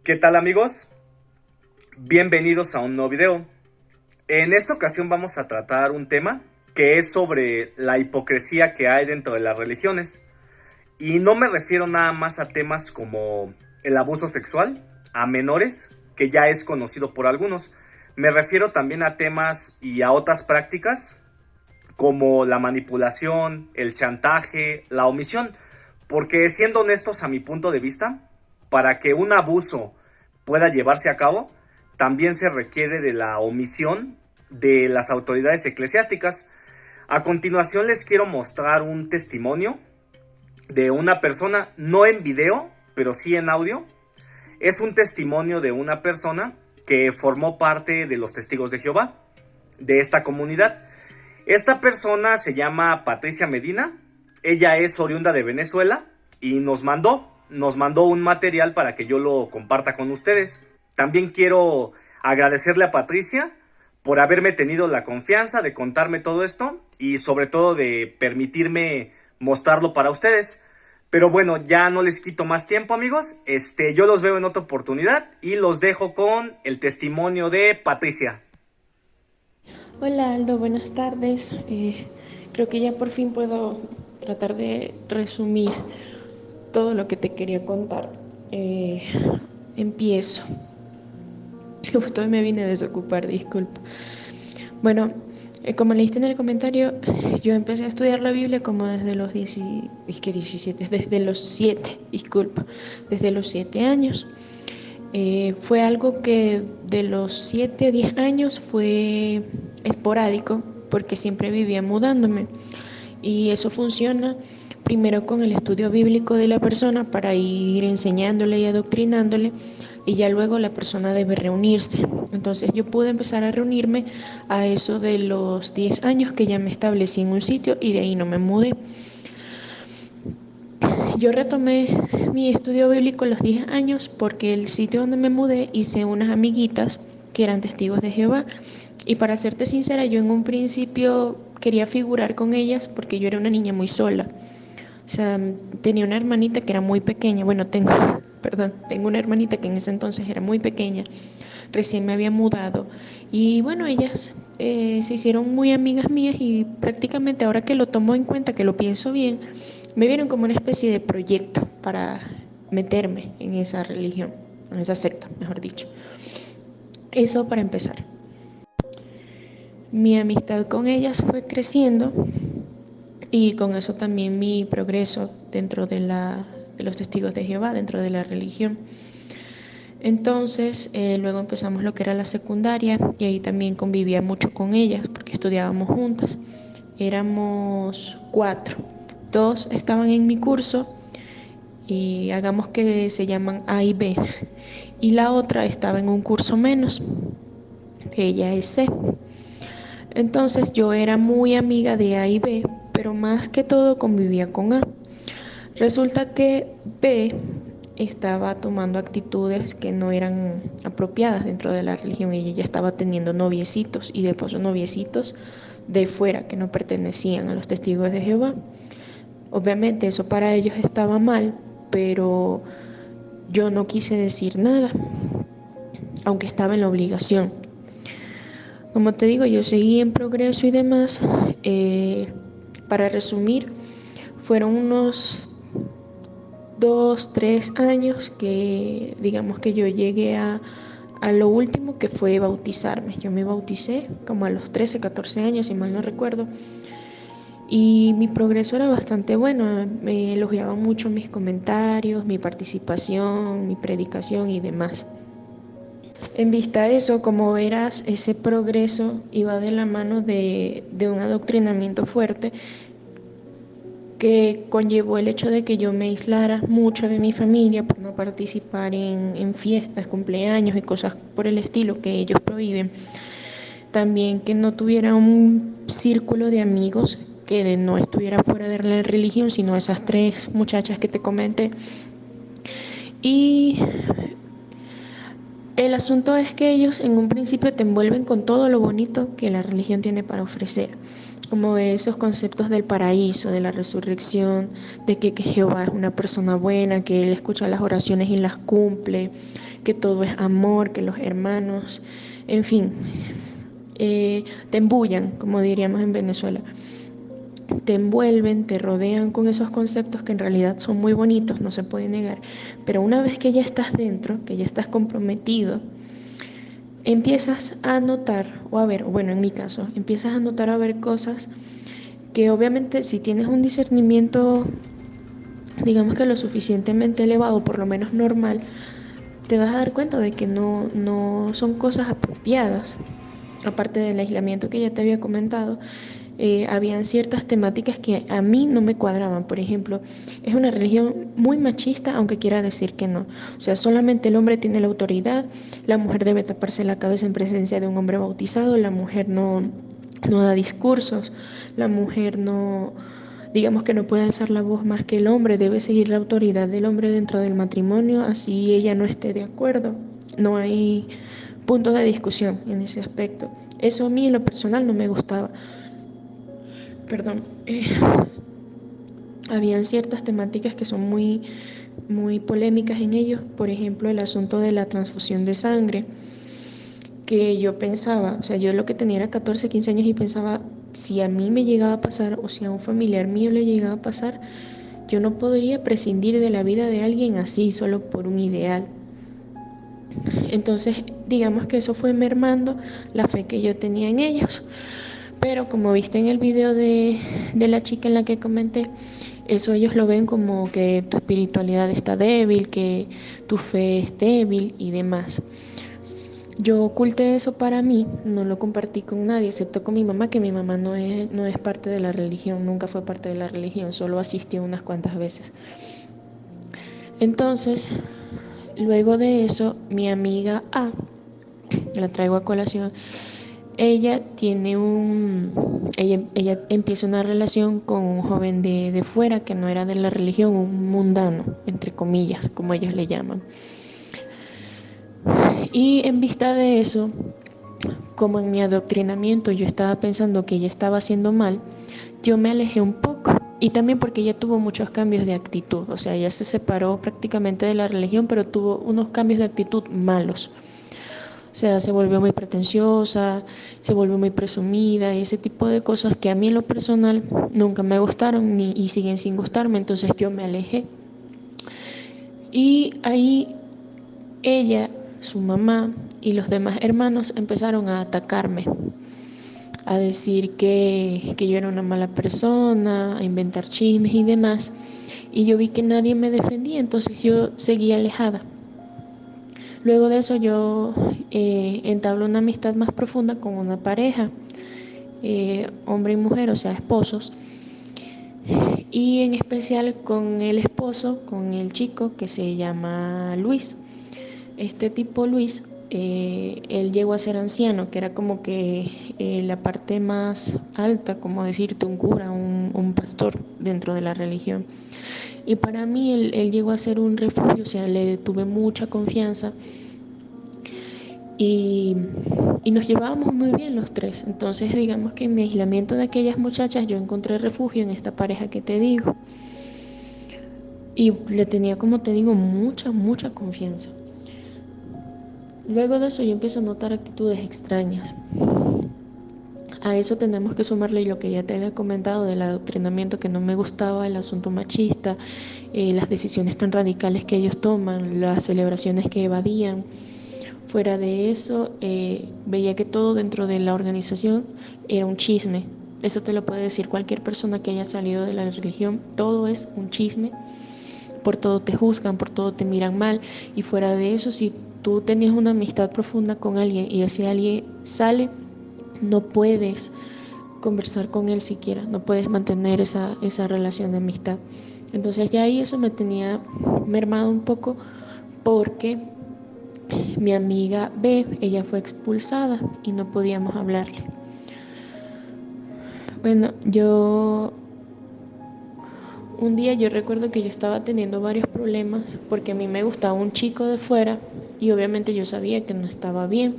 ¿Qué tal, amigos? Bienvenidos a un nuevo video. En esta ocasión vamos a tratar un tema que es sobre la hipocresía que hay dentro de las religiones. Y no me refiero nada más a temas como el abuso sexual a menores, que ya es conocido por algunos. Me refiero también a temas y a otras prácticas como la manipulación, el chantaje, la omisión. Porque siendo honestos, a mi punto de vista, para que un abuso pueda llevarse a cabo, también se requiere de la omisión de las autoridades eclesiásticas. A continuación les quiero mostrar un testimonio de una persona, no en video, pero sí en audio. Es un testimonio de una persona que formó parte de los Testigos de Jehová, de esta comunidad. Esta persona se llama Patricia Medina. Ella es oriunda de Venezuela y nos mandó un material para que yo lo comparta con ustedes. También quiero agradecerle a Patricia por haberme tenido la confianza de contarme todo esto y sobre todo de permitirme mostrarlo para ustedes. Pero bueno, ya no les quito más tiempo, amigos. Yo los veo en otra oportunidad y los dejo con el testimonio de Patricia. Hola Aldo, buenas tardes. Creo que ya por fin puedo tratar de resumir todo lo que te quería contar. Eh, Empiezo. Justo hoy me vine a desocupar, disculpa. Bueno, como leíste en el comentario, yo empecé a estudiar la Biblia como desde los 10, es que 17, desde los 7, disculpa, desde los 7 años. Fue algo que de los 7 a 10 años fue esporádico porque siempre vivía mudándome y eso funciona primero con el estudio bíblico de la persona para ir enseñándole y adoctrinándole y ya luego la persona debe reunirse. Entonces yo pude empezar a reunirme a eso de los 10 años que ya me establecí en un sitio y de ahí no me mudé. Yo retomé mi estudio bíblico a los 10 años porque el sitio donde me mudé hice unas amiguitas que eran testigos de Jehová. Y para serte sincera, yo en un principio quería figurar con ellas porque yo era una niña muy sola. O sea, tenía una hermanita que era muy pequeña. Bueno, tengo, perdón, tengo una hermanita que en ese entonces era muy pequeña. Recién me había mudado. Y bueno, ellas se hicieron muy amigas mías y prácticamente ahora que lo tomo en cuenta, que lo pienso bien, me vieron como una especie de proyecto para meterme en esa religión, en esa secta, mejor dicho. Eso para empezar. Mi amistad con ellas fue creciendo y con eso también mi progreso dentro de los testigos de Jehová, dentro de la religión. Entonces, luego empezamos lo que era la secundaria y ahí también convivía mucho con ellas porque estudiábamos juntas. Éramos 4, 2 estaban en mi curso y hagamos que se llaman A y B, y la otra estaba en un curso menos, ella es C. Entonces yo era muy amiga de A y B, pero más que todo convivía con A. Resulta que B estaba tomando actitudes que no eran apropiadas dentro de la religión. Ella ya estaba teniendo noviecitos y de paso noviecitos de fuera que no pertenecían a los testigos de Jehová. Obviamente eso para ellos estaba mal, pero yo no quise decir nada, aunque estaba en la obligación. Como te digo, yo seguí en progreso y demás. Para resumir, fueron unos 2, 3 años que digamos que yo llegué a lo último que fue bautizarme. Yo me bauticé como a los 13, 14 años, si mal no recuerdo. Y mi progreso era bastante bueno. Me elogiaban mucho mis comentarios, mi participación, mi predicación y demás. En vista de eso, como verás, ese progreso iba de la mano de un adoctrinamiento fuerte que conllevó el hecho de que yo me aislara mucho de mi familia por no participar en fiestas, cumpleaños y cosas por el estilo que ellos prohíben. También que no tuviera un círculo de amigos que no estuviera fuera de la religión, sino esas 3 muchachas que te comenté. Y el asunto es que ellos en un principio te envuelven con todo lo bonito que la religión tiene para ofrecer, como esos conceptos del paraíso, de la resurrección, de que Jehová es una persona buena, que Él escucha las oraciones y las cumple, que todo es amor, que los hermanos, en fin, te embullan, como diríamos en Venezuela. Te envuelven, te rodean con esos conceptos que en realidad son muy bonitos, no se puede negar, pero una vez que ya estás dentro, que ya estás comprometido, empiezas a notar, o a ver, bueno, en mi caso, empiezas a notar a ver cosas que obviamente si tienes un discernimiento, digamos que lo suficientemente elevado, por lo menos normal, te vas a dar cuenta de que no son cosas apropiadas. Aparte del aislamiento que ya te había comentado, habían ciertas temáticas que a mí no me cuadraban. Por ejemplo, es una religión muy machista, aunque quiera decir que no. O sea, solamente el hombre tiene la autoridad, la mujer debe taparse la cabeza en presencia de un hombre bautizado, la mujer no da discursos, la mujer no, digamos que no puede alzar la voz más que el hombre, debe seguir la autoridad del hombre dentro del matrimonio, así ella no esté de acuerdo. No hay puntos de discusión en ese aspecto. Eso a mí en lo personal no me gustaba. Perdón. Habían ciertas temáticas que son muy polémicas en ellos, por ejemplo el asunto de la transfusión de sangre, que yo pensaba, o sea, yo lo que tenía era 14, 15 años y pensaba, si a mí me llegaba a pasar o si a un familiar mío le llegaba a pasar, yo no podría prescindir de la vida de alguien así solo por un ideal. Entonces, digamos que eso fue mermando la fe que yo tenía en ellos. Pero como viste en el video de la chica en la que comenté, eso ellos lo ven como que tu espiritualidad está débil, que tu fe es débil y demás. Yo oculté eso para mí, no lo compartí con nadie, excepto con mi mamá, que mi mamá no es parte de la religión, nunca fue parte de la religión, solo asistió unas cuantas veces. Entonces, luego de eso, mi amiga A, la traigo a colación, ella empieza una relación con un joven de fuera que no era de la religión, un mundano, entre comillas, como ellos le llaman. Y en vista de eso, como en mi adoctrinamiento yo estaba pensando que ella estaba haciendo mal, yo me alejé un poco. Y también porque ella tuvo muchos cambios de actitud, o sea, ella se separó prácticamente de la religión, pero tuvo unos cambios de actitud malos. O sea, se volvió muy pretenciosa, se volvió muy presumida y ese tipo de cosas que a mí en lo personal nunca me gustaron y siguen sin gustarme, entonces yo me alejé. Y ahí ella, su mamá y los demás hermanos empezaron a atacarme, a decir que yo era una mala persona, a inventar chismes y demás. Y yo vi que nadie me defendía, entonces yo seguí alejada. Luego de eso yo entablé una amistad más profunda con una pareja, hombre y mujer, o sea, esposos, y en especial con el esposo, con el chico que se llama Luis. Este tipo Luis, él llegó a ser anciano, que era como que la parte más alta, como decirte, un cura, un pastor dentro de la religión. Y para mí él llegó a ser un refugio, o sea, le tuve mucha confianza y, y nos llevábamos muy bien los tres. Entonces, digamos que en mi aislamiento de aquellas muchachas yo encontré refugio en esta pareja que te digo. Y le tenía, como te digo, mucha confianza. Luego de eso yo empiezo a notar actitudes extrañas. A eso tenemos que sumarle lo que ya te había comentado del adoctrinamiento que no me gustaba, el asunto machista, las decisiones tan radicales que ellos toman, las celebraciones que evadían. Fuera de eso, veía que todo dentro de la organización era un chisme. Eso te lo puede decir cualquier persona que haya salido de la religión. Todo es un chisme. Por todo te juzgan, por todo te miran mal. Y fuera de eso, si tú tenías una amistad profunda con alguien y ese alguien sale, no puedes conversar con él siquiera, no puedes mantener esa relación de amistad. Entonces ya ahí eso me tenía mermado un poco porque mi amiga B, ella fue expulsada y no podíamos hablarle. Bueno, un día yo recuerdo que yo estaba teniendo varios problemas porque a mí me gustaba un chico de fuera y obviamente yo sabía que no estaba bien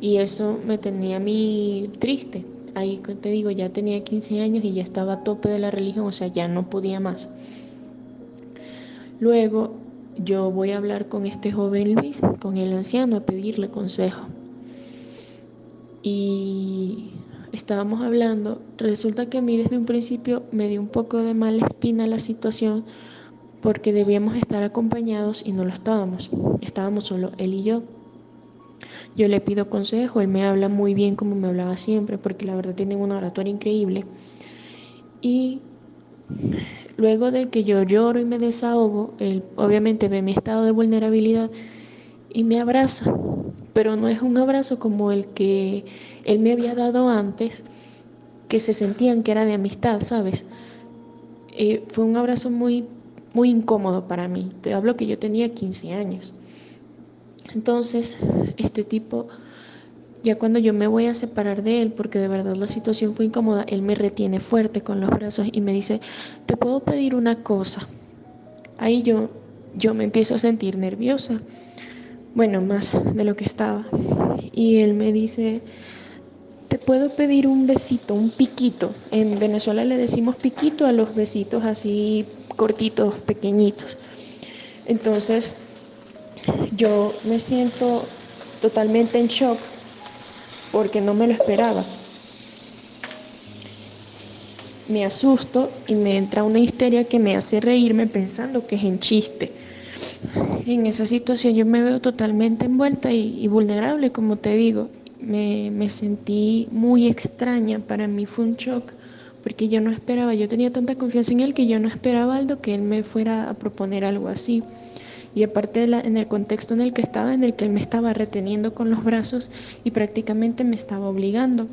y eso me tenía a mí triste, ahí te digo, ya tenía 15 años y ya estaba a tope de la religión, o sea, ya no podía más. Luego yo voy a hablar con este joven Luis, con el anciano, a pedirle consejo. Y estábamos hablando, resulta que a mí desde un principio me dio un poco de mala espina la situación porque debíamos estar acompañados y no lo estábamos. Estábamos solo él y yo. Yo le pido consejo, él me habla muy bien como me hablaba siempre, porque la verdad tiene una oratoria increíble. Y luego de que yo lloro y me desahogo, él obviamente ve mi estado de vulnerabilidad y me abraza, pero no es un abrazo como el que él me había dado antes, que se sentían que era de amistad, ¿sabes? Fue un abrazo muy incómodo para mí. Te hablo que yo tenía 15 años. Entonces, este tipo, ya cuando yo me voy a separar de él, porque de verdad la situación fue incómoda, él me retiene fuerte con los brazos y me dice, ¿te puedo pedir una cosa? Ahí yo me empiezo a sentir nerviosa, bueno, más de lo que estaba. Y él me dice, ¿te puedo pedir un besito, un piquito? En Venezuela le decimos piquito a los besitos así cortitos, pequeñitos. Entonces yo me siento totalmente en shock porque no me lo esperaba. Me asusto y me entra una histeria que me hace reírme pensando que es en chiste. En esa situación yo me veo totalmente envuelta y vulnerable, como te digo. Me sentí muy extraña, para mí fue un shock, porque yo no esperaba, yo tenía tanta confianza en él que yo no esperaba algo que él me fuera a proponer algo así. Y aparte en el contexto en el que estaba, en el que él me estaba reteniendo con los brazos y prácticamente me estaba obligando.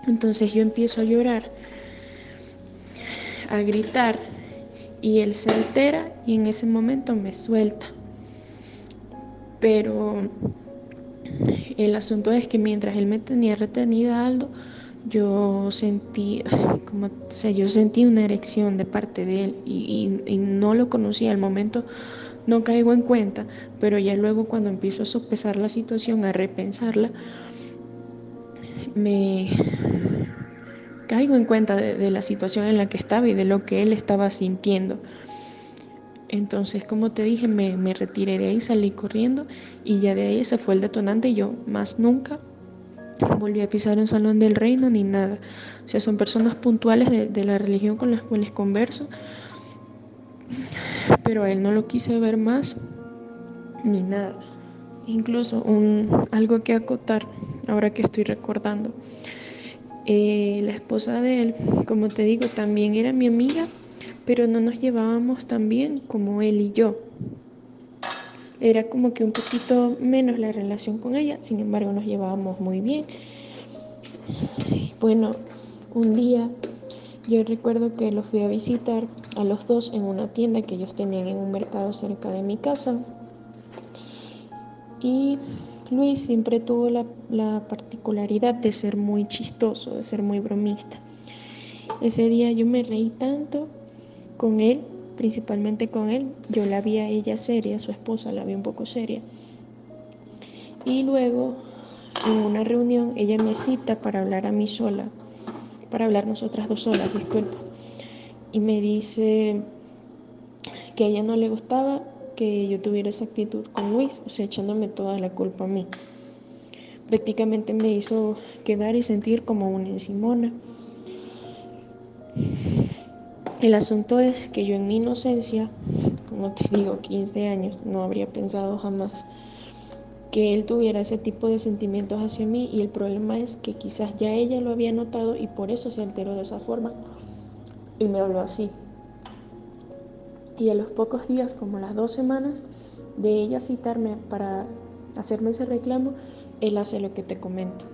Entonces yo empiezo a llorar, a gritar, y él se altera y en ese momento me suelta. Pero el asunto es que mientras él me tenía retenida Aldo, yo sentí como, o sea, yo sentí una erección de parte de él y no lo conocía al momento, no caigo en cuenta, pero ya luego cuando empiezo a sopesar la situación, a repensarla, me caigo en cuenta de la situación en la que estaba y de lo que él estaba sintiendo. Entonces, como te dije, me retiré de ahí, salí corriendo y ya de ahí ese fue el detonante y yo más nunca volví a pisar un salón del reino ni nada. O sea, son personas puntuales de la religión con las cuales converso, pero a él no lo quise ver más ni nada. Incluso algo que acotar, ahora que estoy recordando. La esposa de él, como te digo, también era mi amiga, pero no nos llevábamos tan bien como él y yo. Era como que un poquito menos la relación con ella, sin embargo nos llevábamos muy bien. Bueno, un día yo recuerdo que los fui a visitar a los dos en una tienda que ellos tenían en un mercado cerca de mi casa. Y Luis siempre tuvo la particularidad de ser muy chistoso, de ser muy bromista. Ese día yo me reí tanto con él, principalmente con él. Yo la vi a ella seria, su esposa la vi un poco seria. Y luego, en una reunión, ella me cita para hablar a mí sola, para hablar nosotras dos solas, disculpa. Y me dice que a ella no le gustaba que yo tuviera esa actitud con Luis, o sea, echándome toda la culpa a mí. Prácticamente me hizo quedar y sentir como una encimona. El asunto es que yo en mi inocencia, como te digo, 15 años, no habría pensado jamás que él tuviera ese tipo de sentimientos hacia mí, y el problema es que quizás ya ella lo había notado y por eso se alteró de esa forma y me habló así. Y a los pocos días, como las 2 semanas de ella citarme para hacerme ese reclamo, él hace lo que te comento.